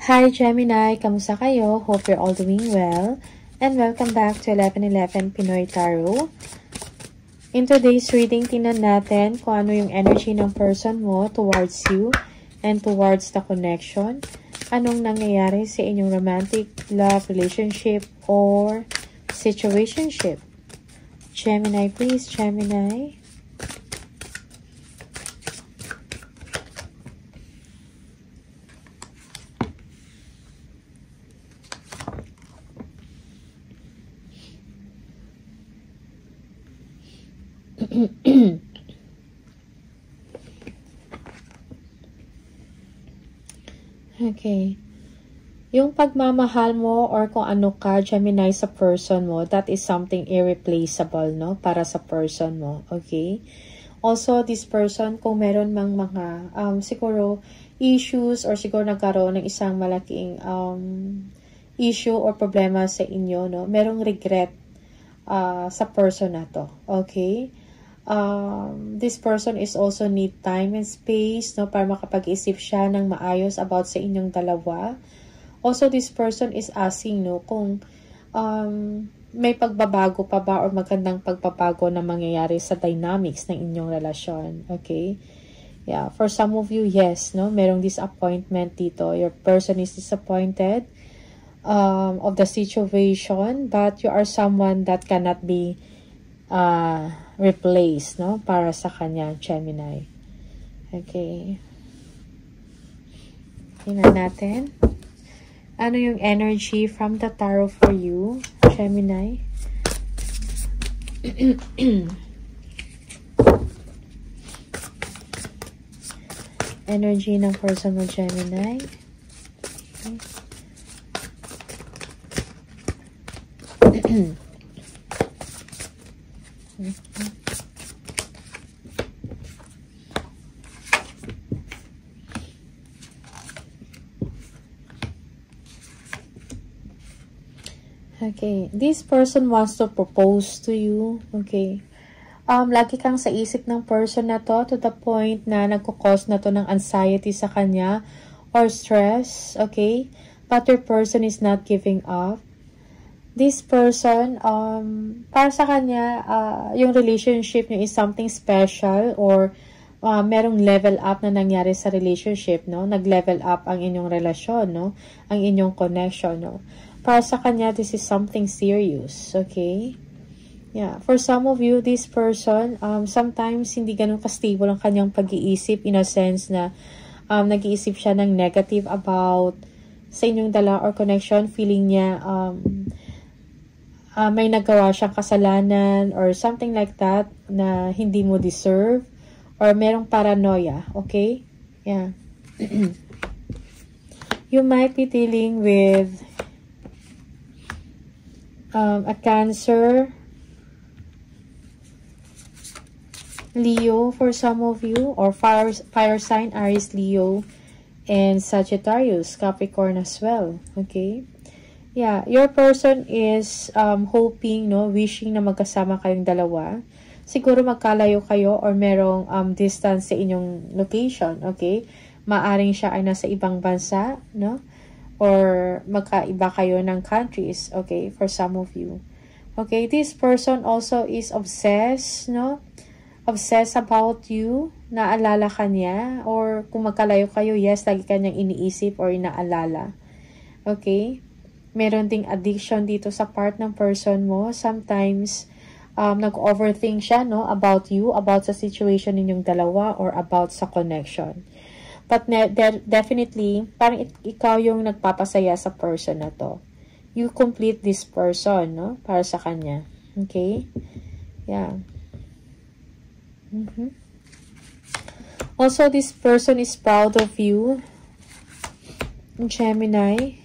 Hi Gemini, kamusta kayo? Hope you're all doing well. And welcome back to 1111 Pinoy Tarot. In today's reading, tingnan natin kung ano yung energy ng person mo towards you and towards the connection. Anong nangyayari sa inyong romantic, love, relationship, or situationship? Gemini, please, Gemini. Okay. Yung pagmamahal mo or kung ano ka, Gemini, sa person mo, that is something irreplaceable, no? Para sa person mo, okay? Also, this person, kung meron mang mga, siguro, issues or siguro nagkaroon ng isang malaking issue or problema sa inyo, no? Merong regret sa person na to, okay? This person is also need time and space, no, para makapag-isip siya ng maayos about sa inyong dalawa. Also, this person is asking, no, kung may pagbabago pa ba or magandang pagbabago na mangyayari sa dynamics ng inyong relasyon. Okay? Yeah, for some of you, yes, no, merong disappointment dito. Your person is disappointed of the situation, but you are someone that cannot be replace, no? Para sa kanya, Gemini. Okay. Tingnan natin. Ano yung energy from the tarot for you, Gemini? Energy ng person mo, Gemini. Okay. Okay, this person wants to propose to you. Okay. Lagi kang sa isip ng person na to the point na nagkukos na to ng anxiety sa kanya or stress. Okay. But your person is not giving up. This person, para sa kanya, yung relationship niyo is something special or merong level up na nangyari sa relationship, no? Nag-level up ang inyong relasyon, no? Ang inyong connection, no? Para sa kanya, this is something serious, okay? Yeah, for some of you, this person, sometimes hindi ganun ka-stable ang kanyang pag-iisip in a sense na nag-iisip siya ng negative about sa inyong dalawa or connection, feeling niya, may nagawa siyang kasalanan or something like that na hindi mo deserve or merong paranoia, okay? Yeah. You might be dealing with a Cancer, Leo for some of you, or fire sign, Aries, Leo, and Sagittarius, Capricorn as well, okay? Yeah, your person is hoping, no, wishing na magkasama kayong dalawa. Siguro magkalayo kayo or merong distance sa inyong location, okay? Maaring siya ay nasa ibang bansa, no? Or magkaiba kayo ng countries, okay? For some of you. Okay, this person also is obsessed, no? Obsessed about you, naalala ka niya, or kung magkalayo kayo, yes, lagi kanyang iniisip or inaalala. Okay? Meron ding addiction dito sa part ng person mo. Sometimes, nag-overthink siya, no, about you, about sa situation ninyong dalawa, or about sa connection. But definitely, parang ikaw yung nagpapasaya sa person na to. You complete this person, no, para sa kanya. Okay? Yeah. Also, this person is proud of you, Gemini.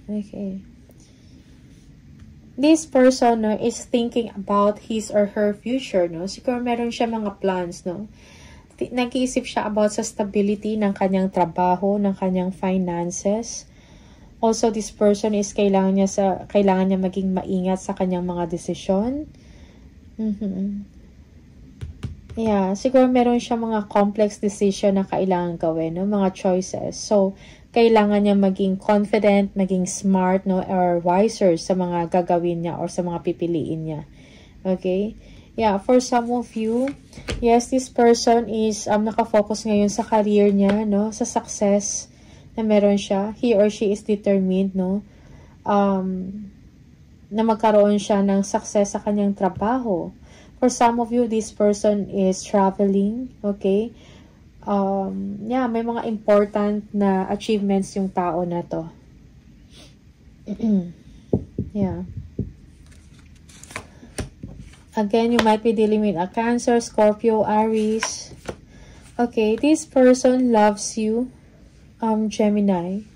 Okay. This person, no, is thinking about his or her future, no? Siguro meron siya mga plans, no? Nag-iisip siya about sa stability ng kanyang trabaho, ng kanyang finances. Also, this person is kailangan niya maging maingat sa kanyang mga desisyon. Yeah, siguro meron siya mga complex decision na kailangan gawin, no? Mga choices. So, kailangan niya maging confident, maging smart, no? Or wiser sa mga gagawin niya or sa mga pipiliin niya. Okay? Yeah, for some of you, yes, this person is nakafocus ngayon sa career niya, no? Sa success na meron siya. He or she is determined, no? Na magkaroon siya ng success sa kanyang trabaho. For some of you, this person is traveling, okay? Yeah, may mga important na achievements yung tao na to. Yeah. Again, you might be dealing with a Cancer, Scorpio, Aries. Okay, this person loves you, Gemini.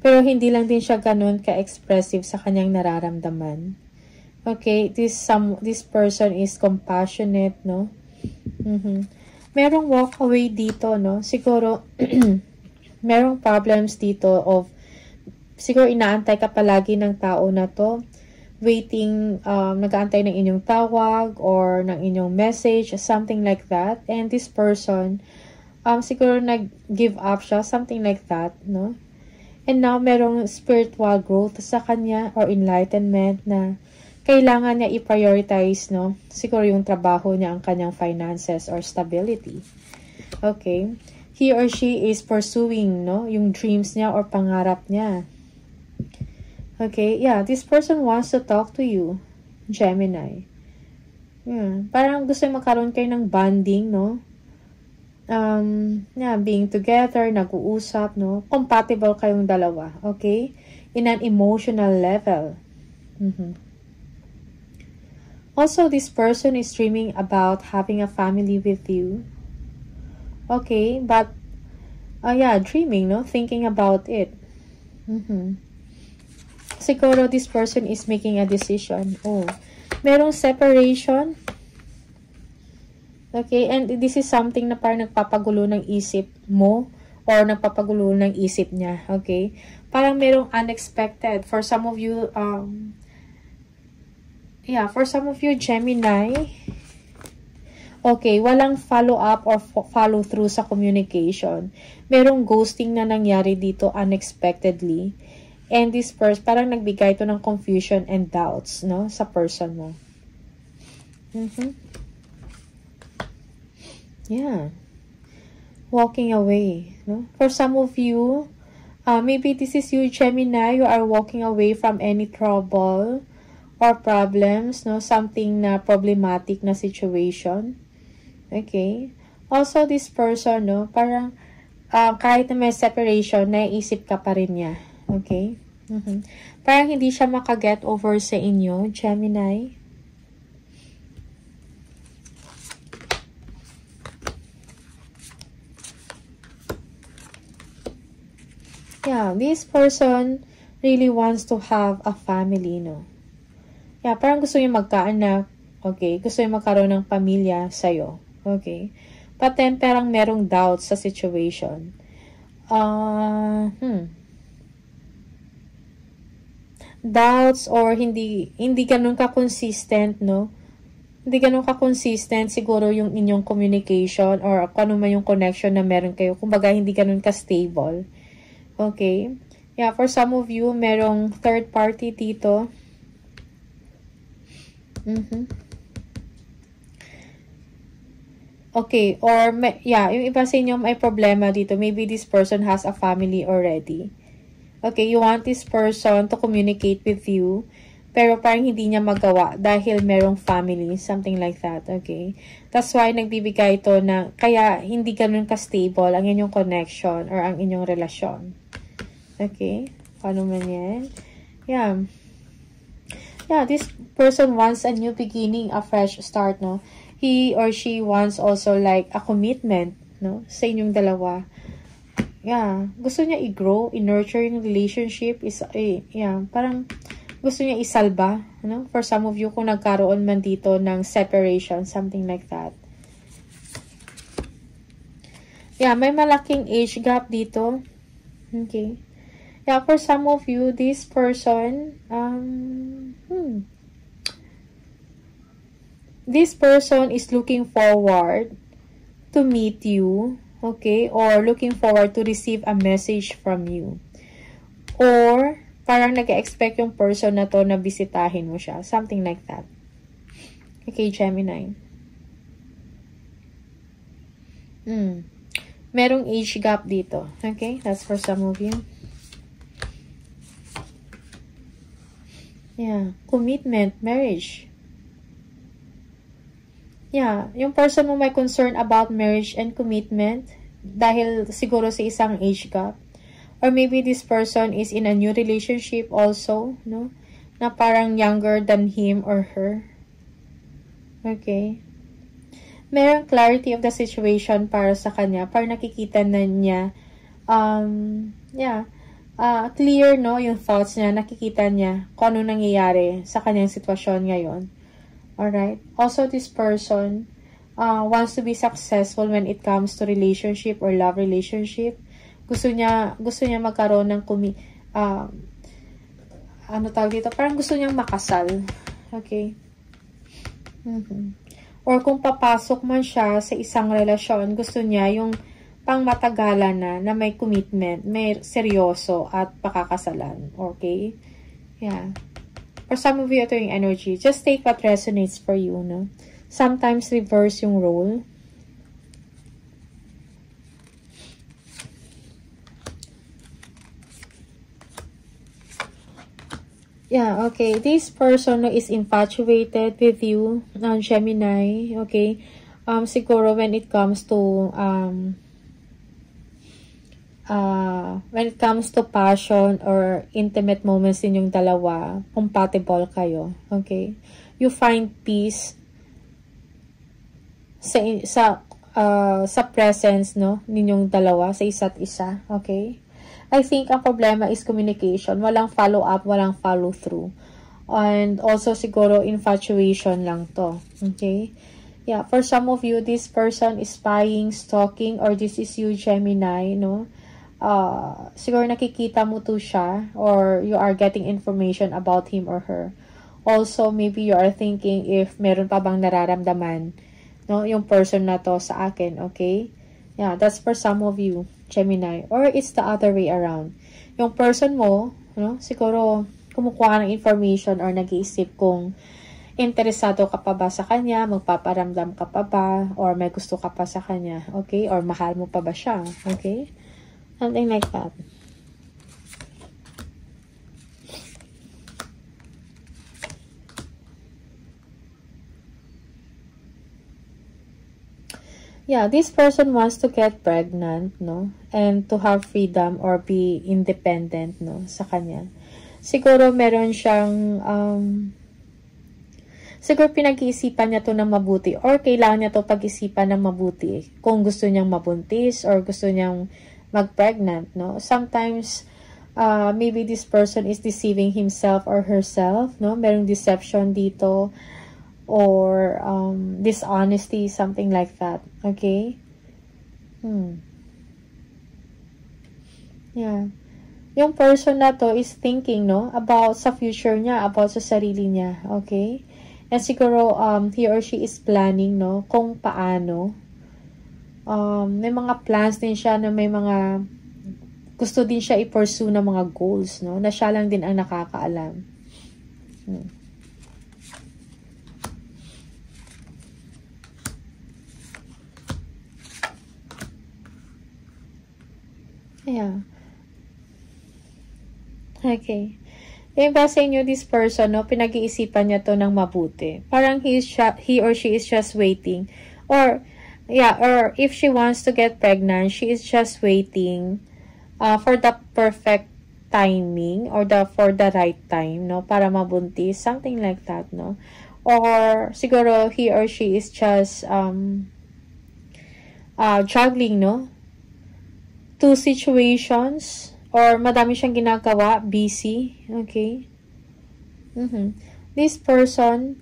Pero hindi lang din siya ganun ka-expressive sa kanyang nararamdaman. Okay, this person is compassionate, no? Merong walk away dito, no? Siguro, merong problems dito of, siguro inaantay ka palagi ng tao na to, waiting, nag-aantay ng inyong tawag, or ng inyong message, something like that. And this person, siguro nag-give up siya, something like that, no? And now, merong spiritual growth sa kanya, or enlightenment na, kailangan niya i-prioritize, no? Siguro yung trabaho niya, ang kanyang finances or stability. Okay? He or she is pursuing, no? Yung dreams niya or pangarap niya. Okay? Yeah, this person wants to talk to you, Gemini. Yeah. Parang gusto magkaroon kayo ng bonding, no? Yeah, being together, nag-uusap, no? Compatible kayong dalawa. Okay? In an emotional level. Also, this person is dreaming about having a family with you. Okay, but, yeah, dreaming, no? Thinking about it. Siguro, this person is making a decision. Oh, merong separation. Okay, and this is something na parang nagpapagulo ng isip mo or nagpapagulo ng isip niya. Okay, parang merong unexpected. For some of you, yeah, for some of you, Gemini, okay, walang follow-up or follow-through sa communication. Merong ghosting na nangyari dito unexpectedly. And this person, parang nagbigay ito ng confusion and doubts, no, sa person mo. Yeah. Walking away, no? For some of you, maybe this is you, Gemini, you are walking away from any trouble or problems, no? Something na problematic na situation. Okay? Also, this person, no? Parang, kahit na may separation, naiisip ka pa rin niya. Okay? Parang hindi siya makaget over sa inyo, Gemini. Yeah, this person really wants to have a family, no? Yeah, parang gusto niya magkaanak, okay? Gusto niya magkaroon ng pamilya sa'yo, okay? But then, parang merong doubt sa situation. Doubts or hindi ganun ka-consistent, no? Hindi ganun ka-consistent siguro yung inyong communication or kung ano man yung connection na meron kayo. Kumbaga, hindi ganun ka-stable. Okay? Yeah, for some of you, merong third party dito. Okay, or yeah, yung iba sa inyo may problema dito. Maybe this person has a family already. Okay, you want this person to communicate with you, pero parang hindi niya magawa dahil merong family, something like that. Okay? That's why nagbibigay ito na, kaya hindi ganun ka-stable ang inyong connection or ang inyong relasyon. Okay? Paano man yan? Yeah. Yeah, this person wants a new beginning, a fresh start, no? He or she wants also like a commitment, no? Sa inyong dalawa. Yeah. Gusto niya i-grow, i-nurture yung relationship. Yeah, parang gusto niya isalba, no? For some of you, kung nagkaroon man dito ng separation, something like that. Yeah, may malaking age gap dito. Okay. Yeah, for some of you, this person, this person is looking forward to meet you, okay? Or looking forward to receive a message from you. Or, parang nag-expect yung person na to na bisitahin mo siya. Something like that. Okay, Gemini. Merong age gap dito. Okay, that's for some of you. Yeah, commitment, marriage. Yeah, yung person mo may concern about marriage and commitment dahil siguro sa isang age gap. Or maybe this person is in a new relationship also, no? Na parang younger than him or her. Okay. Merong clarity of the situation para sa kanya. Para nakikita na niya, clear, no? Yung thoughts niya, nakikita niya kung ano nangyayari sa kanyang sitwasyon ngayon. Alright? Also, this person wants to be successful when it comes to relationship or love relationship. Gusto niya magkaroon ng ano tawag dito? Parang gusto niyang makasal. Okay? Or kung papasok man siya sa isang relasyon, gusto niya yung pangmatagalan na may commitment, may seryoso at pakakasalan. Okay? Yeah. For some of you, ito yung energy. Just take what resonates for you, no? Sometimes reverse yung role. Yeah, okay. This person is infatuated with you, Gemini, okay? Siguro when it comes to passion or intimate moments ninyong dalawa, compatible kayo, okay? You find peace sa presence, no, ninyong dalawa sa isa't isa, okay? I think ang problema is communication. Walang follow-up, walang follow-through. And also siguro infatuation lang to, okay? Yeah, for some of you, this person is spying, stalking, or this is you, Gemini, no? Siguro nakikita mo to siya or you are getting information about him or her. Also, maybe you are thinking if meron pa bang nararamdaman, no, yung person na to sa akin, okay? Yeah, that's for some of you, Gemini. Or it's the other way around. Yung person mo, no, siguro kumukuha ng information or nag-iisip kung interesado ka pa ba sa kanya, magpaparamdam ka pa ba, or may gusto ka pa sa kanya, okay? Or mahal mo pa ba siya, okay? Something like that. Yeah, this person wants to get pregnant, no? And to have freedom or be independent, no? Sa kanya. Siguro meron siyang, siguro pinag-iisipan niya to ng mabuti or kailangan niya to pag-isipan ng mabuti kung gusto niyang mabuntis or gusto niyang mag-pregnant, no? Sometimes, maybe this person is deceiving himself or herself, no? Merong deception dito or dishonesty, something like that, okay? Yeah. Yung person na to is thinking, no, about sa future niya, about sa sarili niya, okay? And siguro, he or she is planning, no, kung paano. May mga plans din siya na may mga gusto din siya i-pursue na mga goals, no, na siya lang din ang nakakaalam. Yeah. Okay. Yung ba sa inyo, this person, no, pinag-iisipan niya to ng mabuti. Parang he or she is just waiting. Or, yeah, or if she wants to get pregnant, she is just waiting for the perfect timing or for the right time, no, para mabuntis. Something like that, no. Or, siguro, he or she is just juggling, no, two situations. Or madami siyang ginagawa, busy, okay? This person,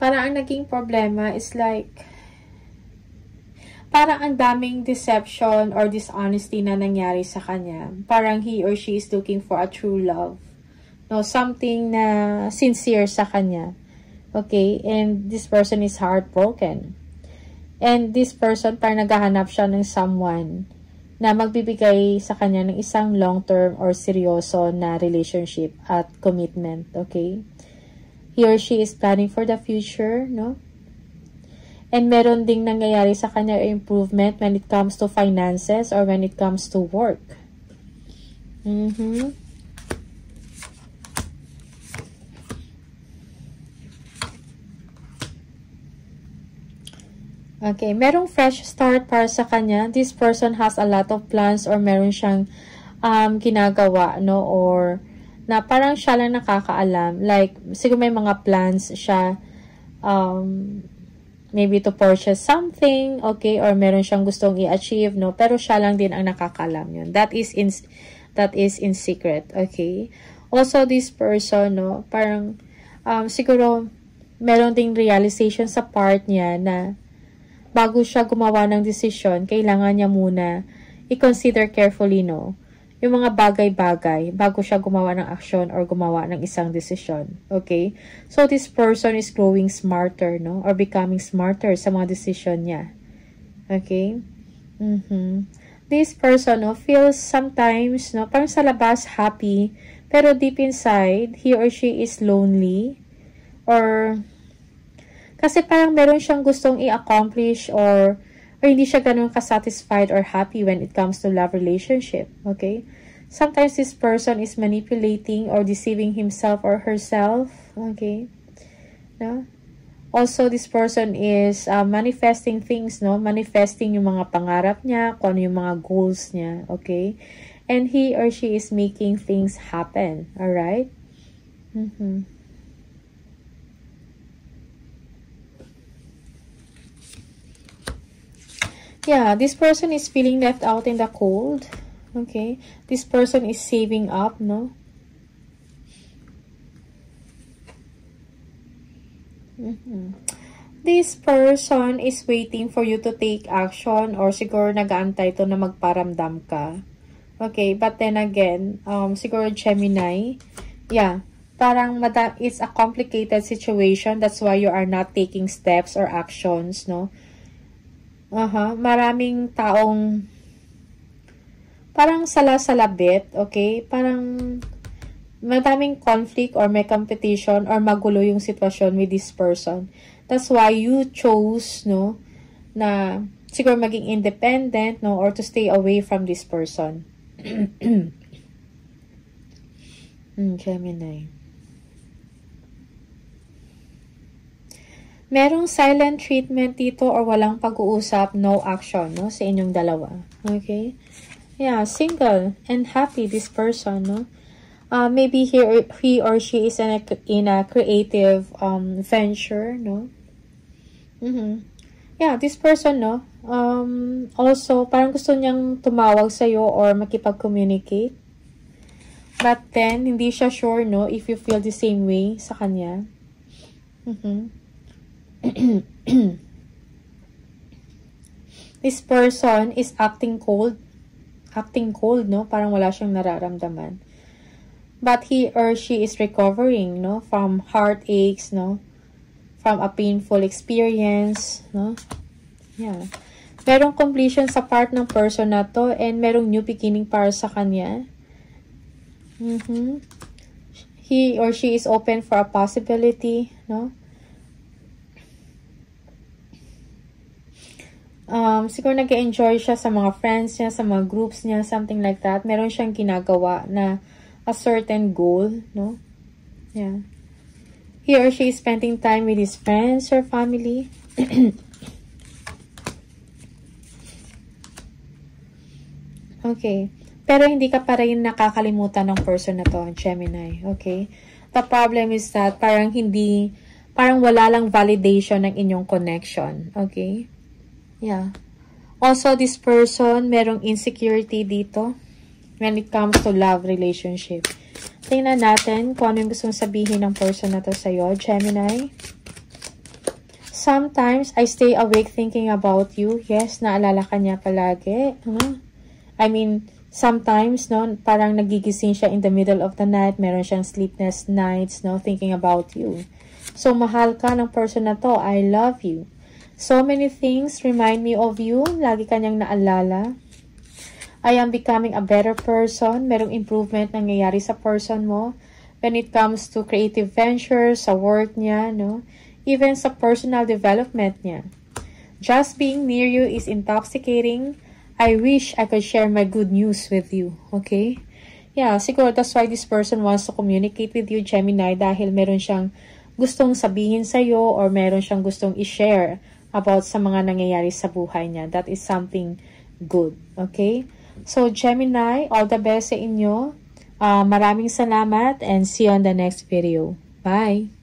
parang ang naging problema is like, parang ang daming deception or dishonesty na nangyari sa kanya. Parang he or she is looking for a true love. No, something na sincere sa kanya. Okay? And this person is heartbroken. And this person, parang naghahanap siya ng someone na magbibigay sa kanya ng isang long-term or seryoso na relationship at commitment. Okay? He or she is planning for the future, no? And meron ding nangyayari sa kanya improvement when it comes to finances or when it comes to work. Okay, merong fresh start para sa kanya. This person has a lot of plans or meron siyang ginagawa, no? Or na parang siya lang nakakaalam. Like, siguro may mga plans siya, maybe to purchase something, okay? Or meron siyang gustong i-achieve, no? Pero siya lang din ang nakakaalam yun. That is in secret, okay? Also, this person, no? Parang, siguro, meron ding realization sa part niya na bago siya gumawa ng desisyon, kailangan niya muna i-consider carefully, no? Yung mga bagay-bagay bago siya gumawa ng action or gumawa ng isang desisyon. Okay? So, this person is growing smarter, no? Or becoming smarter sa mga desisyon niya. Okay? This person, no, feels sometimes, no, parang sa labas happy, pero deep inside, he or she is lonely. Or kasi parang meron siyang gustong i-accomplish or hindi siya ganun ka-satisfied or happy when it comes to love relationship. Okay? Sometimes this person is manipulating or deceiving himself or herself. Okay? No? Also, this person is manifesting things, no? Manifesting yung mga pangarap niya, kung ano yung mga goals niya. Okay? And he or she is making things happen. Alright? Yeah, this person is feeling left out in the cold. Okay. This person is saving up, no? This person is waiting for you to take action or siguro nag-aantay to na magparamdam ka. Okay, but then again, siguro Gemini, yeah, parang it's a complicated situation. That's why you are not taking steps or actions, no? Maraming taong parang sala-salabit, okay? Parang madaming conflict or may competition or magulo yung sitwasyon with this person. That's why you chose, no, na siguro maging independent, no, or to stay away from this person. Gemini. Merong silent treatment dito or walang pag-uusap, no action, no, sa inyong dalawa. Okay? Yeah, single and happy this person, no? Maybe he or she is in a creative venture, no? Yeah, this person, no? Also, parang gusto niyang tumawag sa'yo or makipag-communicate. But then, hindi siya sure, no, if you feel the same way sa kanya. This person is acting cold, no? Parang wala siyang nararamdaman. But he or she is recovering, no? From heartaches, no? From a painful experience, no? Yeah. Merong completion sa part ng person na to and merong new beginning para sa kanya. He or she is open for a possibility, no? Siguro nag-enjoy siya sa mga friends niya, sa mga groups niya, something like that. Meron siyang ginagawa na a certain goal, no? Yeah. He or she is spending time with his friends or family. Okay. Pero hindi ka pa rin nakakalimutan ng person na to, Gemini. Okay? The problem is that parang wala lang validation ng inyong connection. Okay? Yeah. Also, this person, merong insecurity dito when it comes to love relationship. Tingnan natin kung ano yung gustong sabihin ng person na to sa'yo, Gemini. Sometimes, I stay awake thinking about you. Yes, naalala ka niya palagi. I mean, Sometimes, no, parang nagigising siya in the middle of the night, meron siyang sleepless nights, no, thinking about you. So, mahal ka ng person na to. I love you. So many things remind me of you. Lagi kanyang naalala. I am becoming a better person. Merong improvement nangyayari sa person mo. When it comes to creative ventures, sa work niya, no? Even sa personal development niya. Just being near you is intoxicating. I wish I could share my good news with you. Okay? Yeah, siguro that's why this person wants to communicate with you, Gemini, dahil meron siyang gustong sabihin sa'yo or meron siyang gustong i-share about sa mga nangyayari sa buhay niya. That is something good. Okay? So, Gemini, all the best sa inyo. Maraming salamat and see you on the next video. Bye!